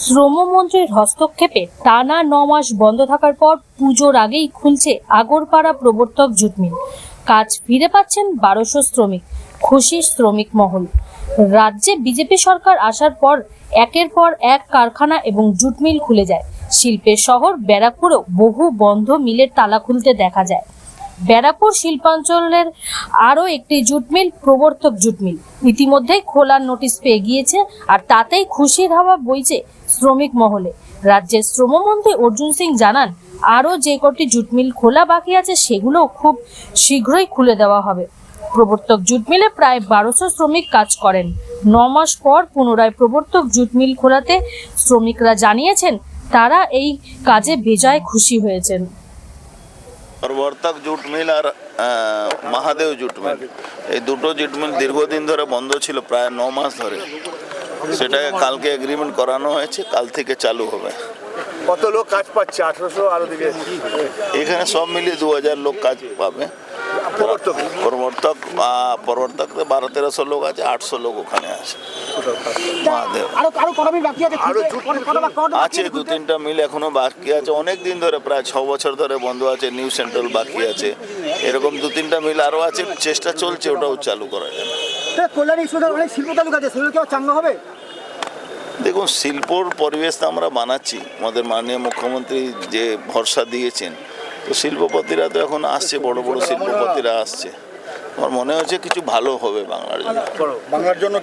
শ্রমমন্ত্রীর হস্তক্ষেপে টানা 9 মাস বন্ধ থাকার পর পুজোর আগেই খুলছে আগরপাড়া প্রবর্তক জুট মিল। কাজ ফিরে পাচ্ছেন 1200 শ্রমিক, খুশি শ্রমিক মহল। রাজ্যে বিজেপি সরকার আসার পর একের পর এক কারখানা এবং জুট মিল খুলে যায়। শিল্পের শহর ব্যারাকপুরেও বহু বন্ধ মিলের তালা খুলতে দেখা যায়। ব্যারাকপুর শিল্পাঞ্চলের আরও একটি জুট মিল প্রবর্তক জুট মিল ইতিমধ্যেই খোলার নোটিশ পেয়ে গিয়েছে, আর তাতেই খুশির হাওয়া বইছে শ্রমিক মহলে। রাজ্যের শ্রমমন্ত্রী অর্জুন সিং জানান, আরও যে কটি জুট মিল খোলা বাকি আছে সেগুলো খুব শীঘ্রই খুলে দেওয়া হবে। প্রবর্তক জুট মিলে প্রায় 1200 শ্রমিক কাজ করেন। 9 মাস পর পুনরায় প্রবর্তক জুট মিল খোলাতে শ্রমিকরা জানিয়েছেন তারা এই কাজে বেজায় খুশি হয়েছেন। প্রবর্তক জুট মিল আর মহাদেব জুট মিল, এই দুটো জুট মিল দীর্ঘদিন ধরে বন্ধ ছিল, প্রায় 9 মাস ধরে। সেটাকে কালকে এগ্রিমেন্ট করানো হয়েছে, কাল থেকে চালু হবে। কত লোক কাজ পাচ্ছে? 1800 আরো দিকে এখানে সব মিলিয়ে 2000 লোক কাজ পাবে। প্রবর্তক 1200-1300 লোক আছে, 800 লোক ওখানে আছে। মহাদেব আছে 2-3টা মিল এখনো বাকি আছে, অনেক দিন ধরে, প্রায় 6 বছর ধরে বন্ধ আছে। নিউ সেন্ট্রাল বাকি আছে, এরকম 2-3টা মিল আরো আছে, চেষ্টা চলছে ওটাও চালু করা যাবে। দেখুন, শিল্পর পরিবেশ তো আমরা বানাচ্ছি, আমাদের মাননীয় মুখ্যমন্ত্রী যে ভরসা দিয়েছেন, তো শিল্পপতিরা তো এখন আসছে, বড় বড় শিল্পপতিরা আসছে। আমার মনে হচ্ছে কিছু ভালো হবে বাংলার জন্য।